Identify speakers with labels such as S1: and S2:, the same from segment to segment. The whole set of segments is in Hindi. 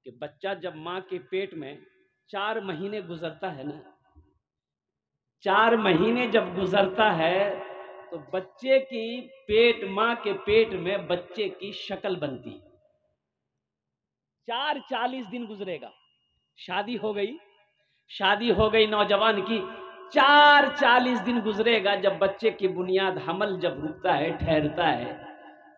S1: कि बच्चा जब माँ के पेट में 4 महीने गुजरता है ना, 4 महीने जब गुजरता है तो बच्चे की पेट, माँ के पेट में बच्चे की शक्ल बनती है। 40 दिन गुजरेगा, शादी हो गई नौजवान की, 40 दिन गुजरेगा, जब बच्चे की बुनियाद हमल जब रुकता है, ठहरता है,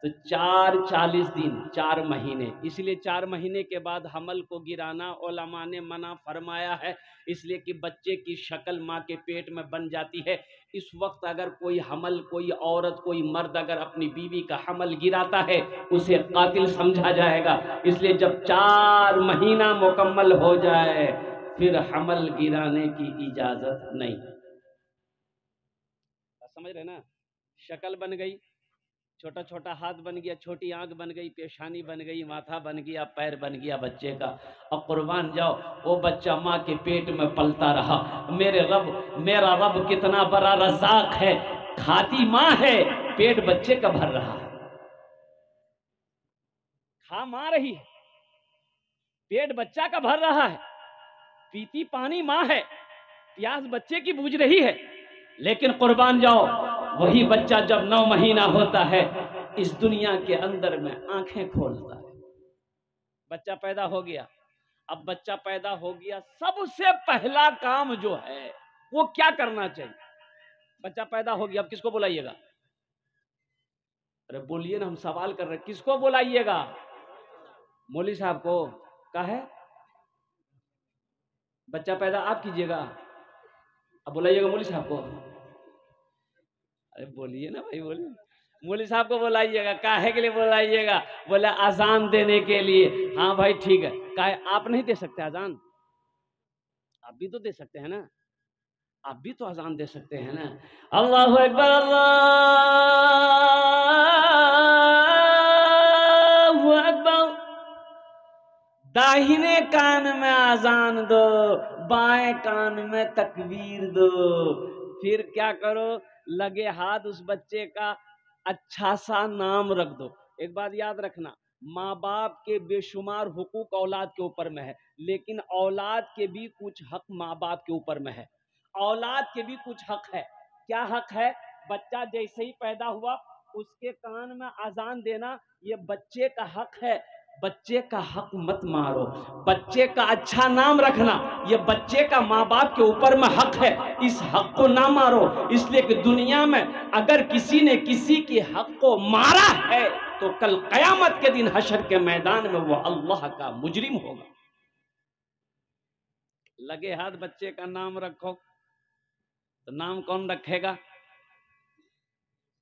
S1: तो 40 दिन, 4 महीने, इसलिए 4 महीने के बाद हमल को गिराना उलमा ने मना फरमाया है, इसलिए कि बच्चे की शक्ल माँ के पेट में बन जाती है। इस वक्त अगर कोई हमल, कोई औरत, कोई मर्द अगर अपनी बीवी का हमल गिराता है, उसे कातिल समझा जाएगा। इसलिए जब 4 महीना मुकम्मल हो जाए फिर हमल गिराने की इजाजत नहीं। समझ रहे ना? शक्ल बन गई, छोटा छोटा हाथ बन गया, छोटी आंख बन गई, पेशानी बन गई, माथा बन गया, पैर बन गया बच्चे का, और कुर्बान जाओ वो बच्चा माँ के पेट में पलता रहा। मेरा रब कितना बड़ा रज़ाक है, खाती माँ है, पेट बच्चे का भर रहा है। खा माँ रही है, पेट बच्चा का भर रहा है, पीती पानी माँ है, प्यास बच्चे की बूझ रही है। लेकिन कुर्बान जाओ वही बच्चा जब 9 महीना होता है, इस दुनिया के अंदर में आंखें खोलता है। बच्चा पैदा हो गया, अब बच्चा पैदा हो गया, सबसे पहला काम जो है वो क्या करना चाहिए? बच्चा पैदा हो गया, अब किसको बुलाइएगा? अरे बोलिए ना, हम सवाल कर रहे हैं, किसको बुलाइएगा? मौलवी साहब को? का है बच्चा पैदा आप कीजिएगा, अब बुलाइएगा मौलवी साहब को? अरे बोलिए ना भाई, बोलिए। मौलवी साहब को बुलाइएगा, काहे के लिए बुलाइएगा? बोला अजान देने के लिए। हाँ भाई ठीक है। काहे आप नहीं दे सकते अजान? आप भी तो दे सकते हैं ना, आप भी तो अजान दे सकते हैं ना। अल्लाहु अकबर, अल्लाहु अकबर। दाहिने कान में अजान दो, बाएं कान में तकबीर दो। फिर क्या करो, लगे हाथ उस बच्चे का अच्छा सा नाम रख दो। एक बात याद रखना, माँ बाप के बेशुमार हुकूक औलाद के ऊपर में है, लेकिन औलाद के भी कुछ हक माँ बाप के ऊपर में है। औलाद के भी कुछ हक है। क्या हक है? बच्चा जैसे ही पैदा हुआ उसके कान में अजान देना, ये बच्चे का हक है। बच्चे का हक मत मारो, बच्चे का अच्छा नाम रखना, ये बच्चे का माँ बाप के ऊपर में हक है, इस हक को ना मारो। इसलिए कि दुनिया में अगर किसी ने किसी के हक को मारा है तो कल कयामत के दिन हशर के मैदान में वो अल्लाह का मुजरिम होगा। लगे हाथ बच्चे का नाम रखो, तो नाम कौन रखेगा?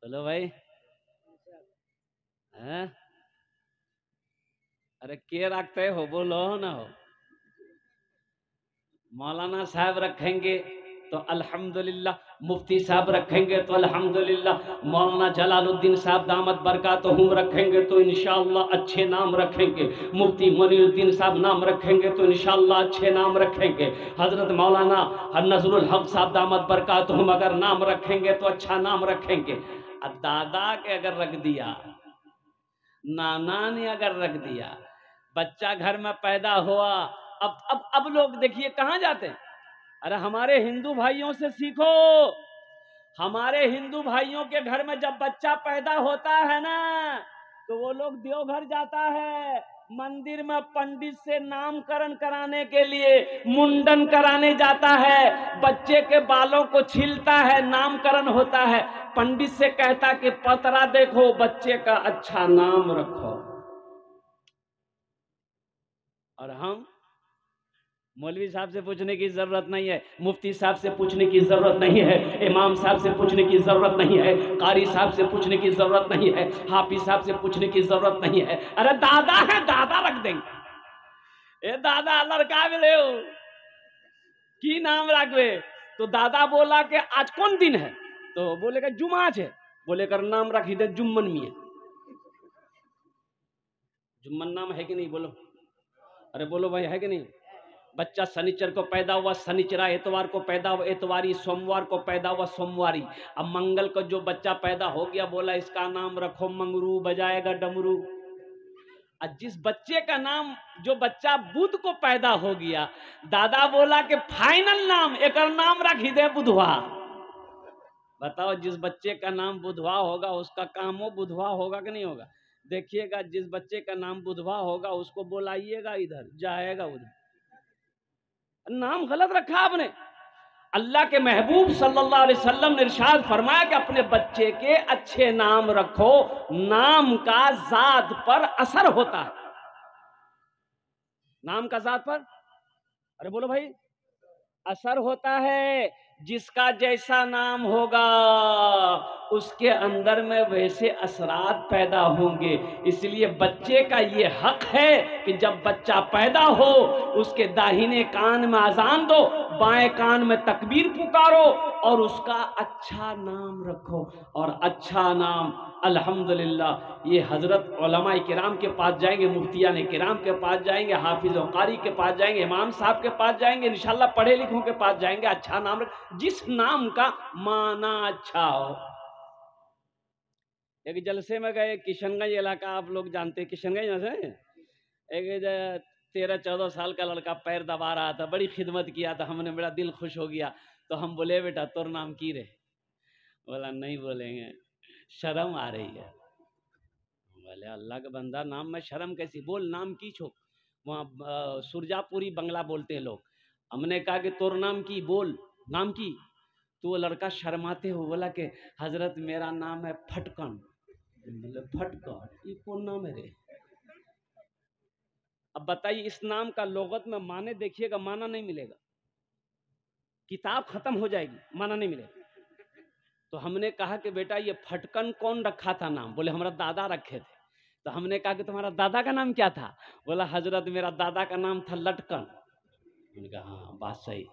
S1: चलो भाई, हैं? अरे के रखते हो, बोलो ना हो। मौलाना साहब रखेंगे तो अल्हम्दुलिल्लाह, मुफ्ती साहब रखेंगे तो अल्हम्दुलिल्लाह, मौलाना जलालुद्दीन साहब दामत बरकातुहुम रखेंगे तो इंशाअल्लाह अच्छे नाम रखेंगे, मुफ्ती मुनीरुद्दीन साहब नाम रखेंगे तो इंशाअल्लाह अच्छे नाम रखेंगे, हजरत मौलाना नजरुल हक साहब दामत बरकातुहुम अगर नाम रखेंगे तो अच्छा नाम रखेंगे। अब दादा के अगर रख दिया, नाना ने अगर रख दिया, बच्चा घर में पैदा हुआ, अब लोग देखिए कहाँ जाते हैं। अरे हमारे हिंदू भाइयों से सीखो, हमारे हिंदू भाइयों के घर में जब बच्चा पैदा होता है ना, तो वो लोग देवघर जाता है, मंदिर में पंडित से नामकरण कराने के लिए मुंडन कराने जाता है, बच्चे के बालों को छीलता है, नामकरण होता है, पंडित से कहता कि पतरा देखो, बच्चे का अच्छा नाम रखो। और हम मौलवी साहब से पूछने की जरूरत नहीं है, मुफ्ती साहब से पूछने की जरूरत नहीं है, इमाम साहब से पूछने की जरूरत नहीं है, कारी साहब से पूछने की जरूरत नहीं है, हाफिज साहब से पूछने की जरूरत नहीं है। अरे दादा है, दादा रख देंगे। ए दादा लड़का मिले हो की नाम रखवे? तो दादा बोला कि आज कौन दिन है? तो बोलेगा जुमा है। बोले कर नाम रखी दे जुम्मन मियां। जुम्मन नाम है कि नहीं? बोलो, अरे बोलो भाई, है कि नहीं? बच्चा शनिचर को पैदा हुआ शनिचरा, एतवार को पैदा हुआ एतवारी, सोमवार को पैदा हुआ सोमवारी। अब मंगल को जो बच्चा पैदा हो गया, बोला इसका नाम रखो मंगरू, बजाएगा डमरू। और जिस बच्चे का नाम, जो बच्चा बुध को पैदा हो गया, दादा बोला कि फाइनल नाम एक नाम रख दे बुधवा। बताओ, जिस बच्चे का नाम बुधवा होगा उसका काम हो बुधवा होगा कि नहीं होगा? देखिएगा, जिस बच्चे का नाम बुधवा होगा उसको बुलाइएगा, इधर जाएगा उधर। नाम गलत रखा आपने। अल्लाह के महबूब सल्लल्लाहु अलैहि वसल्लम ने इरशाद फरमाया कि अपने बच्चे के अच्छे नाम रखो, नाम का जात पर असर होता है। नाम का जात पर, अरे बोलो भाई, असर होता है। जिसका जैसा नाम होगा उसके अंदर में वैसे असरात पैदा होंगे। इसलिए बच्चे का ये हक है कि जब बच्चा पैदा हो उसके दाहिने कान में अजान दो, बाएं कान में तकबीर पुकारो और उसका अच्छा नाम रखो। और अच्छा नाम अल्हम्दुलिल्लाह ये हजरत उलमाए किराम के पास जाएंगे, मुफ्तियान किराम के पास जाएंगे, हाफिज और कारी के पास जाएंगे, इमाम साहब के पास जाएंगे, इंशाल्लाह पढ़े लिखों के पास जाएंगे। अच्छा नाम रख, जिस नाम का माना अच्छा हो। एक जलसे में गए, किशनगंज इलाका आप लोग जानते हैं, किशनगंज से एक 13-14 साल का लड़का पैर दबा रहा था, बड़ी खिदमत किया था हमने, बड़ा दिल खुश हो गया। तो हम बोले बेटा तोर नाम की रे? बोला नहीं बोलेंगे, शर्म आ रही है। बोले अल्लाह का बंदा, नाम में शर्म कैसी? बोल नाम की छो। वहाँ सुरजापुरी बंगला बोलते हैं लोग। हमने कहा कि तोर नाम की, बोल नाम की। तो वो लड़का शर्माते हुए बोला कि हजरत मेरा नाम है फटकन। बोले फटकन ये कौन नाम है रे? अब बताइए, इस नाम का लोगत में माने देखिएगा, माना नहीं मिलेगा, किताब खत्म हो जाएगी, माना नहीं मिलेगा। तो हमने कहा कि बेटा ये फटकन कौन रखा था नाम? बोले हमारा दादा रखे थे। तो हमने कहा कि तुम्हारा दादा का नाम क्या था? बोला हजरत मेरा दादा का नाम था लटकन। मैंने कहा हाँ बात सही,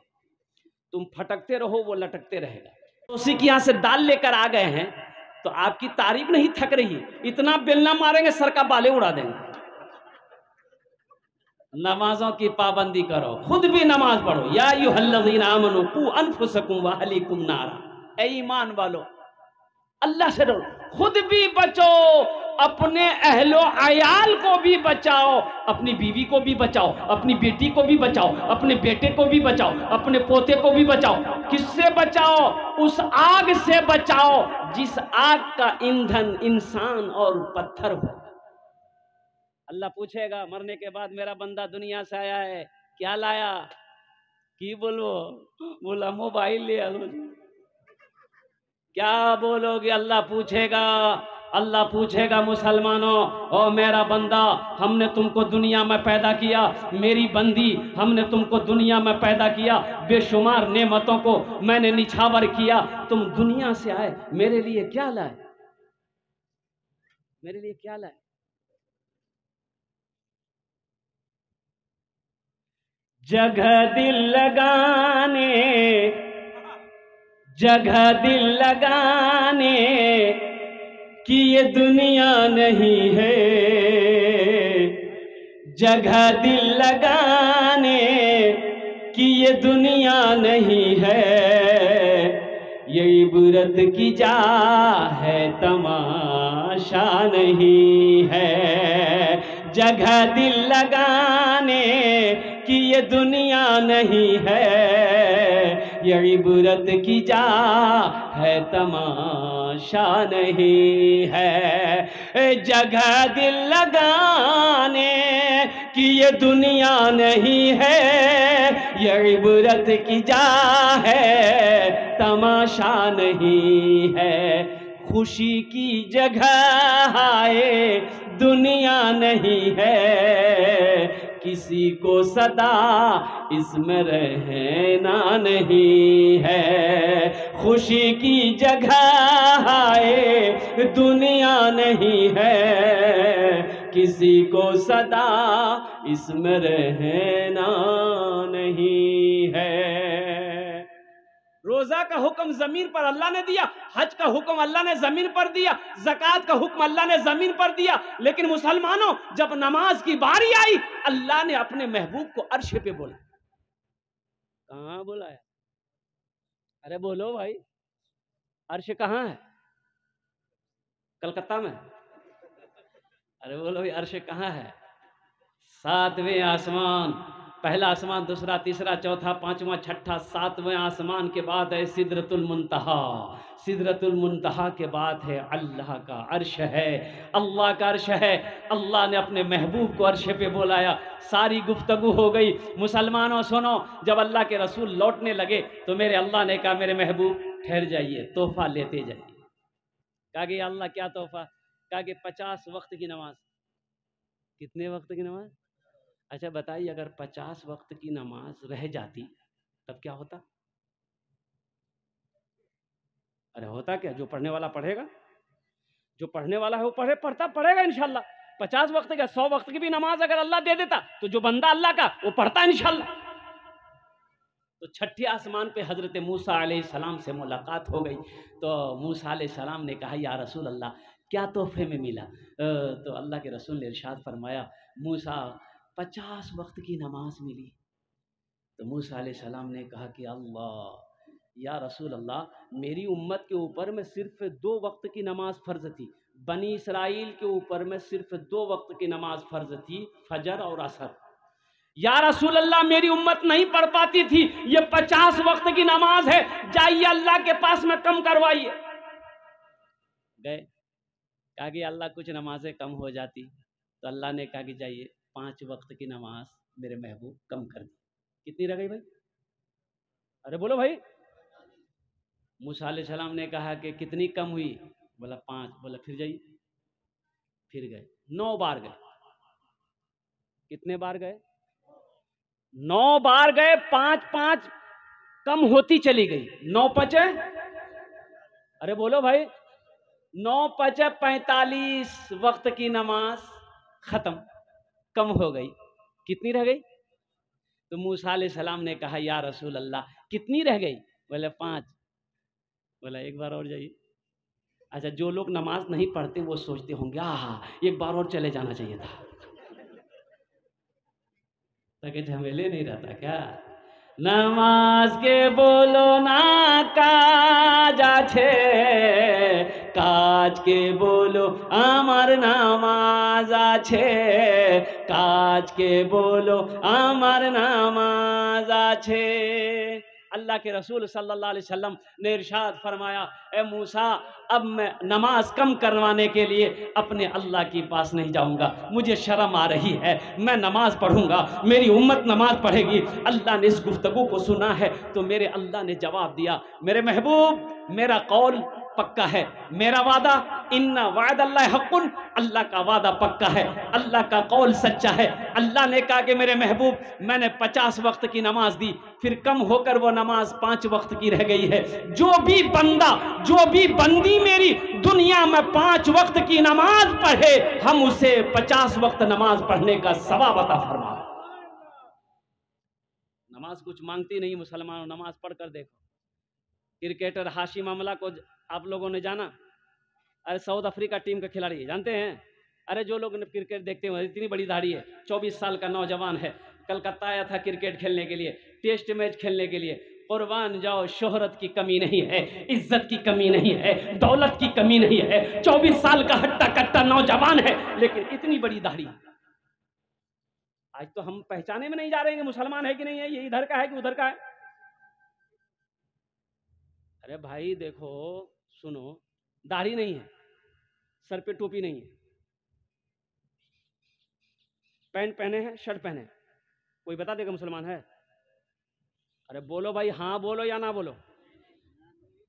S1: तुम फटकते रहो वो लटकते रहेगा। तो उसी की यहाँ से दाल लेकर आ गए हैं, तो आपकी तारीफ नहीं थक रही, इतना बेलना मारेंगे सर का बाले उड़ा देंगे। नमाजों की पाबंदी करो, खुद भी नमाज पढ़ो। या अय्युहल्लज़ीना आमनू कू अनफुसकुम व अहलीकुम नारा। ऐ ईमान वालो, अल्लाह से डरो, खुद भी बचो, अपने अहलो अयाल को भी बचाओ, अपनी बीवी को भी बचाओ, अपनी बेटी को भी बचाओ, अपने बेटे को भी बचाओ, अपने पोते को भी बचाओ। किससे बचाओ? उस आग से बचाओ जिस आग का ईंधन इंसान और पत्थर हो। अल्लाह पूछेगा मरने के बाद, मेरा बंदा दुनिया से आया है, क्या लाया? की बोलो? बोला मोबाइल ले आओ। क्या बोलोगे? अल्लाह पूछेगा। अल्लाह पूछेगा मुसलमानों, ओ मेरा बंदा, हमने तुमको दुनिया में पैदा किया, मेरी बंदी, हमने तुमको दुनिया में पैदा किया, बेशुमार नेमतों को मैंने निछावर किया, तुम दुनिया से आए, मेरे लिए क्या लाए? मेरे लिए क्या लाए? जगह दिल लगाने, जगह दिल लगाने कि ये दुनिया नहीं है, जगह दिल लगाने कि ये दुनिया नहीं है, ये इबरत की जा है तमाशा नहीं है। जगह दिल लगाने कि ये दुनिया नहीं है, ये इबरत की जा है तमाशा नहीं है। जगह दिल लगाने कि ये दुनिया नहीं है, ये इबरत की जा है तमाशा नहीं है। खुशी की जगह आए दुनिया नहीं है, किसी को सदा इसमें रहना नहीं है। खुशी की जगह आए दुनिया नहीं है, किसी को सदा इसमें रहना नहीं है। रोजा का हुक्म जमीन पर अल्लाह ने दिया, हज का हुक्म अल्लाह ने जमीन पर दिया, ज़कात का हुक्म अल्लाह ने जमीन पर दिया, लेकिन मुसलमानों जब नमाज की बारी आई अल्लाह ने अपने महबूब को अर्श पे बोला। कहाँ बुलाया? अरे बोलो भाई, अर्श कहाँ है? कलकत्ता में? अरे बोलो भाई अर्श कहाँ है? सातवें आसमान। पहला आसमान, दूसरा, तीसरा, चौथा, पांचवा, छठा, सातवें आसमान के बाद है सिदरतुल मुंतहा। सिदरतुल मुंतहा के बाद है अल्लाह का अर्श है। अल्लाह का अर्श है। अल्लाह ने अपने महबूब को अर्श पे बुलाया। सारी गुफ्तगू हो गई। मुसलमानों सुनो, जब अल्लाह के रसूल लौटने लगे तो मेरे अल्लाह ने कहा, मेरे महबूब ठहर जाइए, तोहफा लेते जाइए। कहा कि अल्लाह क्या तोहफा? कहा कि 50 वक्त की नमाज। कितने वक्त की नमाज? अच्छा बताइए, अगर 50 वक्त की नमाज रह जाती तब क्या होता? अरे होता क्या? जो पढ़ने वाला पढ़ेगा, जो पढ़ने वाला है वो पढ़ेगा इंशाल्लाह। 50 वक्त का 100 वक्त की भी नमाज अगर अल्लाह दे देता तो जो बंदा अल्लाह का वो पढ़ता इंशाल्लाह। तो छठे आसमान पे हजरत मूसा अलैहिस्सलाम से मुलाकात हो गई। तो मूसा अलैहिस्सलाम ने कहा, या रसूल अल्लाह, क्या तोहफे में मिला? तो अल्लाह के रसूल ने इरशाद फरमाया, मूसा 50 वक्त की नमाज मिली। तो मूसा अलैहिस्सलाम ने कहा कि अल्लाह, या रसूल अल्लाह, मेरी उम्मत के ऊपर में सिर्फ 2 वक्त की नमाज फ़र्ज थी। बनी इसराइल के ऊपर में सिर्फ 2 वक्त की नमाज फ़र्ज थी, फजर और असर। या रसूल अल्लाह, मेरी उम्मत नहीं पढ़ पाती थी, ये 50 वक्त की नमाज है, जाइए अल्लाह के पास में कम करवाइए। गए, कहा कि अल्लाह कुछ नमाजें कम हो जाती। तो अल्लाह ने कहा कि जाइए 5 वक्त की नमाज मेरे महबूब कम कर दी। कितनी रह गई भाई? अरे बोलो भाई। मूसा अलैहिस्सलाम ने कहा कि कितनी कम हुई? बोला 5। बोला फिर जाइए। फिर गए, 9 बार गए। कितने बार गए? 9 बार गए। 5 कम होती चली गई। 9 पचे, अरे बोलो भाई, 9 पचे 45 वक्त की नमाज खत्म, कम हो गई। कितनी रह गई? तो मूसा अलैहिस्सलाम ने कहा, या रसूल अल्लाह, कितनी रह गई? बोले 5। बोला एक बार और जाइए। अच्छा, जो लोग नमाज नहीं पढ़ते वो सोचते होंगे, एक बार और चले जाना चाहिए था, ताकि झमेले नहीं रहता क्या? नमाज के बोलो ना काज आछे, काज के बोलो आमार नामाज आछे, काज के बोलो आमार नामाज आछे। अल्लाह के रसूल सल्लल्लाहु अलैहि वसल्लम ने इरशाद फरमाया, ए मूसा, अब मैं नमाज कम करवाने के लिए अपने अल्लाह के पास नहीं जाऊंगा, मुझे शर्म आ रही है, मैं नमाज पढ़ूंगा, मेरी उम्मत नमाज पढ़ेगी। अल्लाह ने इस गुफ्तगू को सुना है तो मेरे अल्लाह ने जवाब दिया, मेरे महबूब, मेरा कौल पक्का है, मेरा वादा, इन्ना वादल्लाह हक़्क़ुन, अल्लाह का वादा पक्का है, अल्लाह का कौल सच्चा है। अल्लाह ने कहा कि मेरे महबूब, मैंने 50 वक्त की नमाज दी, फिर कम होकर वो नमाज 5 वक्त की रह गई है। जो भी बंदा, जो भी बंदी मेरी दुनिया में 5 वक्त की नमाज पढ़े, हम उसे 50 वक्त नमाज पढ़ने का सवाब अता फरमा। नमाज कुछ मांगती नहीं मुसलमानों, नमाज पढ़ कर देखो। क्रिकेटर हाशिम अमला को आप लोगों ने जाना? अरे साउथ अफ्रीका टीम का खिलाड़ी है, जानते हैं? अरे जो लोग क्रिकेट देखते हैं, इतनी बड़ी दाढ़ी है, 24 साल का नौजवान है, कलकत्ता आया था क्रिकेट खेलने के लिए, टेस्ट मैच खेलने के लिए। कुर्बान जाओ, शोहरत की कमी नहीं है, इज्जत की कमी नहीं है, दौलत की कमी नहीं है, 24 साल का हट्टा कट्टा नौजवान है, लेकिन इतनी बड़ी दाढ़ी। आज तो हम पहचाने में नहीं जा रहे हैं मुसलमान है कि नहीं है, ये इधर का है कि उधर का है। अरे भाई देखो, सुनो, दाढ़ी नहीं है, सर पे टोपी नहीं है, पैंट पहने हैं, शर्ट पहने हैं, कोई बता देगा मुसलमान है? अरे बोलो भाई, हाँ बोलो या ना बोलो,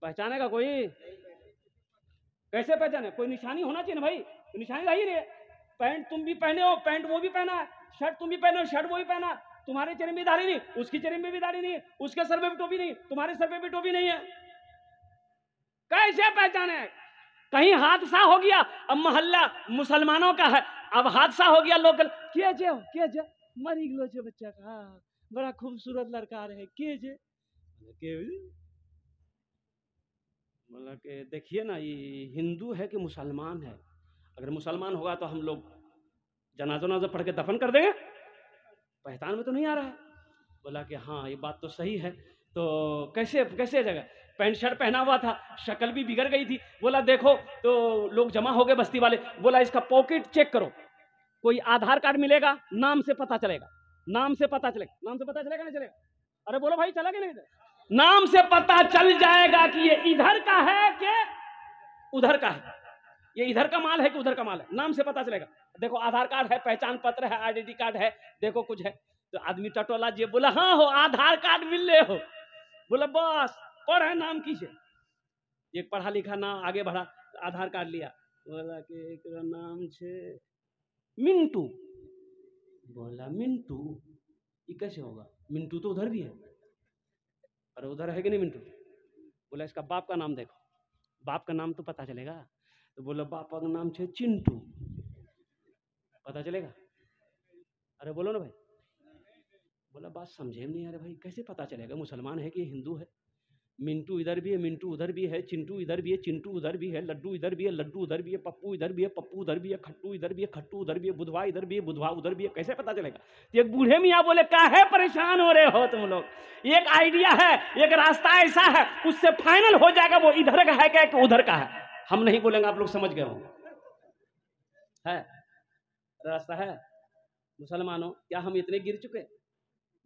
S1: पहचानेगा कोई? कैसे पहचाने? कोई निशानी होना चाहिए ना भाई, निशानी रही नहीं है। पैंट तुम भी पहने हो, पैंट वो भी पहना है, शर्ट तुम भी पहने हो, शर्ट वो भी पहना, तुम्हारे चेहरे में दाढ़ी नहीं, उसकी चेहरे में भी दाढ़ी नहीं है, उसके सर में भी टोपी नहीं, तुम्हारे सर में भी टोपी नहीं है, कैसे पहचाने? कहीं हादसा हो गया, अब मोहल्ला मुसलमानों का है, अब हादसा हो गया, लोकल के जे मरी गलो छे बच्चा का, बड़ा खूबसूरत लड़का रहे, के जे बोला कि देखिए ना, ये हिंदू है कि मुसलमान है, अगर मुसलमान होगा तो हम लोग जनाजा पढ़ के दफन कर देंगे, पहचान में तो नहीं आ रहा है। बोला कि हाँ ये बात तो सही है, तो कैसे जगह? पैंट शर्ट पहना हुआ था, शक्ल भी बिगड़ गई थी। बोला देखो, तो लोग जमा हो गए बस्ती वाले, बोला इसका पॉकेट चेक करो, कोई आधार कार्ड मिलेगा, नाम से पता चलेगा, नाम से पता चलेगा, नाम से पता चलेगा नहीं चलेगा? अरे बोलो भाई, चला कि नहीं? नाम से पता चल जाएगा कि ये इधर का है कि उधर का है, ये इधर का माल है कि उधर का माल है, नाम से पता चलेगा। देखो आधार कार्ड है, पहचान पत्र है, आईडेंटिटी कार्ड है, देखो कुछ है, तो आदमी टटोला जी बोला हाँ हो आधार कार्ड मिल ले हो, बोला बस पढ़े नाम कीजिए। एक पढ़ा लिखा ना आगे बढ़ा, आधार कार्ड लिया, बोला कि एक नाम छे मिंटू, बोला मिंटू ये कैसे होगा, मिंटू तो उधर भी है, अरे उधर है कि नहीं मिंटू? बोला इसका बाप का नाम देखो, बाप का नाम तो पता चलेगा, तो बोला बाप का नाम छे चिंटू, पता चलेगा? अरे बोलो ना भाई, बोला बात समझे नहीं, अरे भाई कैसे पता चलेगा, मुसलमान है कि हिंदू है? मिंटू इधर भी है, मिंटू उधर भी है, चिंटू इधर भी है, चिंटू उधर भी है, लड्डू इधर भी है, लड्डू उधर भी है, पप्पू इधर भी है, पप्पू उधर भी है, खट्टू इधर भी है, खट्टू उधर भी है, बुधवा इधर भी है, बुधवा उधर भी है, कैसे पता चलेगा? एक बूढ़े मियाँ बोले काहे परेशान हो रहे हो तुम लोग, एक आइडिया है, एक रास्ता ऐसा है, उससे फाइनल हो जाएगा वो इधर का है क्या कि उधर का है। हम नहीं बोलेंगे, आप लोग समझ गए हो, है रास्ता है। मुसलमानों, क्या हम इतने गिर चुके,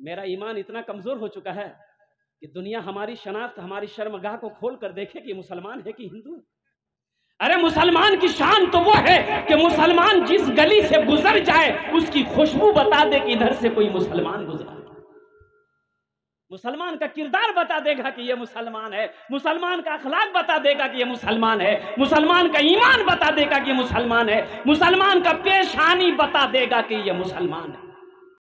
S1: मेरा ईमान इतना कमजोर हो चुका है कि दुनिया हमारी शनाख्त, हमारी शर्मगाह को खोल कर देखे कि मुसलमान है कि हिंदू है? अरे मुसलमान की शान तो वो है कि मुसलमान जिस गली से गुजर जाए उसकी खुशबू बता दे कि इधर से कोई मुसलमान गुजरा। मुसलमान का किरदार बता देगा कि ये मुसलमान है, मुसलमान का अखलाक बता देगा कि ये मुसलमान है, मुसलमान का ईमान बता देगा कि ये मुसलमान है, मुसलमान का पेशानी बता देगा कि ये मुसलमान है।